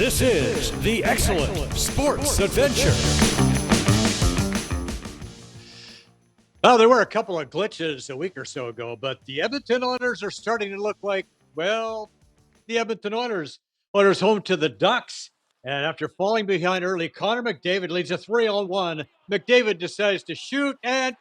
This is the Excellent Sports Adventure. Well, there were a couple of glitches a week or so ago, but the Edmonton Oilers are starting to look like, well, the Edmonton Oilers. Oilers home to the Ducks. And after falling behind early, Connor McDavid leads a 3-on-1. McDavid decides to shoot, and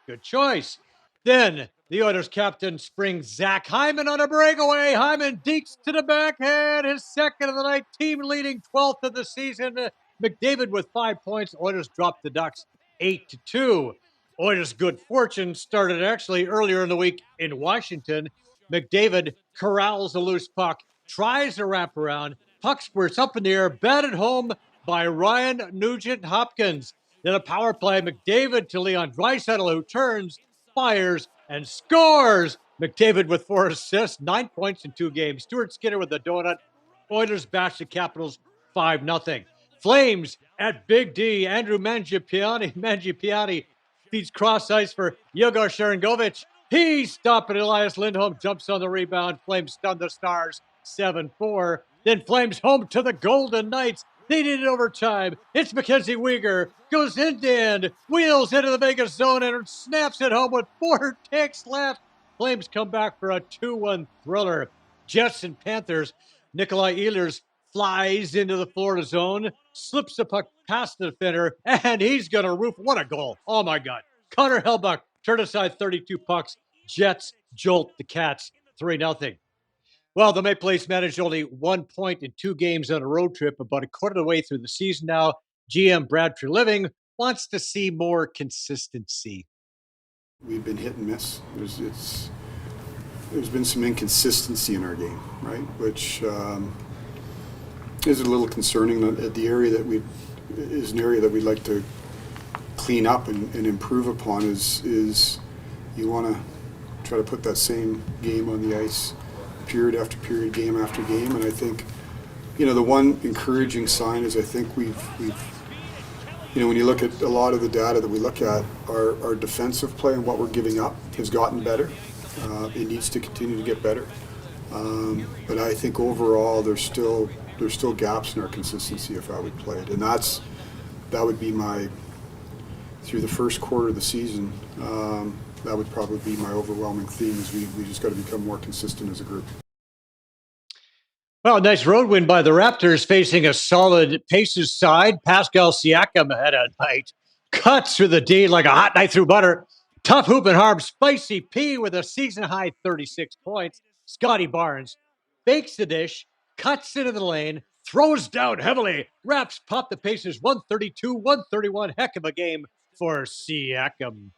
good choice. Then the Oilers captain springs Zach Hyman on a breakaway. Hyman dekes to the backhand, his second of the night, team leading 12th of the season. McDavid with 5 points. Oilers dropped the Ducks 8-2. Oilers' good fortune started actually earlier in the week in Washington. McDavid corrals a loose puck, tries to wrap around. Puck squirts up in the air, batted home by Ryan Nugent-Hopkins. Then a power play, McDavid to Leon Draisaitl, who turns, fires, and scores. McDavid with 4 assists, 9 points in 2 games. Stuart Skinner with a donut. Oilers bash the Capitals 5-0. Flames at Big D. Andrew Mangiapane feeds cross ice for Yegor Sharangovich. He's stopping Elias Lindholm, jumps on the rebound. Flames stun the Stars 7-4. Then Flames home to the Golden Knights. They did it overtime. It's Mackenzie Weegar. Goes end, wheels into the Vegas zone, and snaps it home with 4 ticks left. Flames come back for a 2-1 thriller. Jets and Panthers. Nikolai Ehlers flies into the Florida zone, slips the puck past the defender, and he's going to roof. What a goal. Oh, my God. Connor Hellebuyck turned aside 32 pucks. Jets jolt the Cats 3-0. Well, the Maple Leafs managed only 1 point in 2 games on a road trip. About a quarter of the way through the season now, GM Brad Treliving wants to see more consistency. We've been hit and miss. There's been some inconsistency in our game, right? Which is a little concerning. The area that is an area that we'd like to clean up and improve upon is you want to try to put that same game on the ice period after period, game after game. And I think, the one encouraging sign is I think we've when you look at a lot of the data that we look at, our defensive play and what we're giving up has gotten better. It needs to continue to get better. But I think overall there's still gaps in our consistency of how we played. And that would be through the first quarter of the season, that would probably be my overwhelming theme is we just got to become more consistent as a group. Well, nice road win by the Raptors facing a solid Pacers side. Pascal Siakam had a night. Cuts through the D like a hot knife through butter. Tough hoop and harm. Spicy P with a season-high 36 points. Scotty Barnes bakes the dish, cuts into the lane, throws down heavily. Raps pop the Pacers 132-131. Heck of a game for Siakam.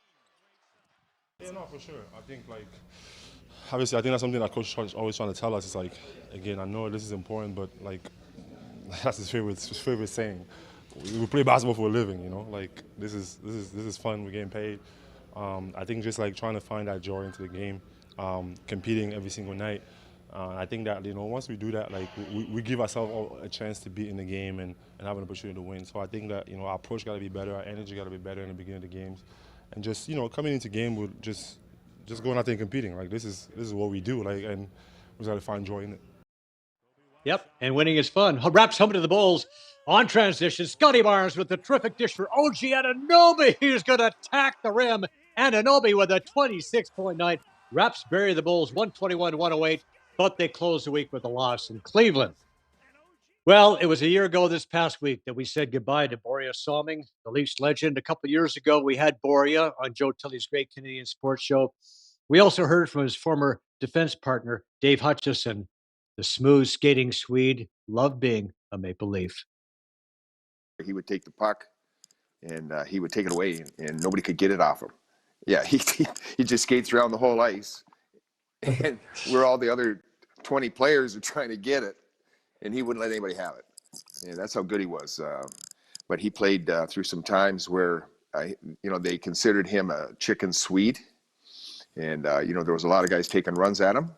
Yeah, no, for sure. I think, obviously, I think that's something that Coach is always trying to tell us. It's like, again, I know this is important, but, that's his favorite saying. We play basketball for a living, this is fun. We're getting paid. I think just, trying to find that joy into the game, competing every single night. I think that, once we do that, we give ourselves a chance to be in the game and have an opportunity to win. So I think that, our approach got to be better, our energy got to be better in the beginning of the games. And just, coming into game with just going out there and competing. This is what we do, and we got to find joy in it. Yep, and winning is fun. Raps home to the Bulls on transition. Scotty Barnes with the terrific dish for OG Anunoby. He's going to attack the rim. Anunoby with a 26-point night. Raps bury the Bulls 121-108, but they close the week with a loss in Cleveland. Well, it was a year ago this past week that we said goodbye to Borje Salming, the Leafs legend. A couple of years ago, we had Borje on Joe Tilley's Great Canadian Sports Show. We also heard from his former defense partner, Dave Hutchison, the smooth skating Swede, loved being a Maple Leaf. He would take the puck, and he would take it away, and nobody could get it off him. Yeah, he just skates around the whole ice, and where all the other 20 players are trying to get it, and he wouldn't let anybody have it. And that's how good he was. But he played through some times where, they considered him a chicken Swede. And, there was a lot of guys taking runs at him.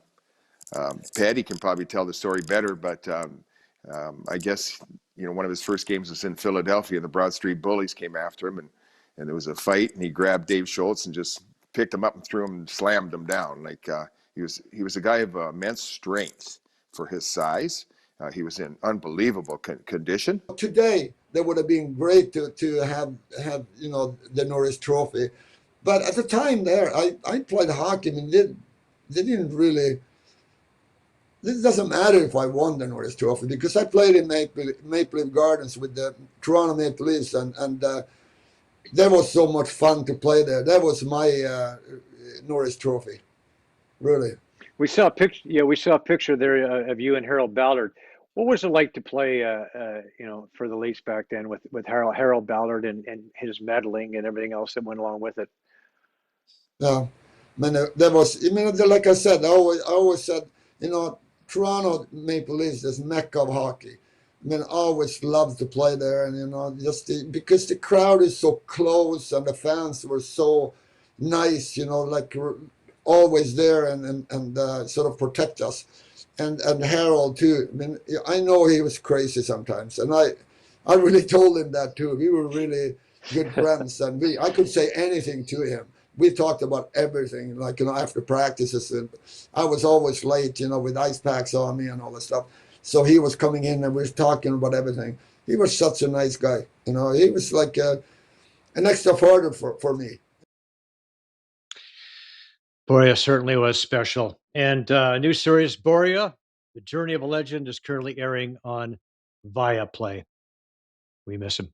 Patty can probably tell the story better, but I guess, one of his first games was in Philadelphia. The Broad Street Bullies came after him, and there was a fight, and he grabbed Dave Schultz and just picked him up and threw him and slammed him down. He was a guy of immense strength for his size. He was in unbelievable condition. Today, that would have been great to have the Norris Trophy, but at the time there, I played hockey. I mean, they didn't really. This doesn't matter if I won the Norris Trophy because I played in Maple Leaf Gardens with the Toronto Maple Leafs, and that was so much fun to play there. That was my Norris Trophy, really. We saw a picture. Yeah, we saw a picture there of you and Harold Ballard. What was it like to play, for the Leafs back then with Harold Ballard and his meddling and everything else that went along with it? Yeah, I mean that was. I mean, like I said, I always said, Toronto Maple Leafs is mecca of hockey. I mean, I always loved to play there, and because the crowd is so close and the fans were so nice, like always there and sort of protect us, and Harold too. I mean, I know he was crazy sometimes, and I really told him that too. We were really good friends, and I could say anything to him. We talked about everything, like, after practices. And I was always late, with ice packs on me and all that stuff. So he was coming in and we were talking about everything. He was such a nice guy. He was like an extra father for me. Borje certainly was special. And new series, Borje, The Journey of a Legend, is currently airing on Viaplay. We miss him.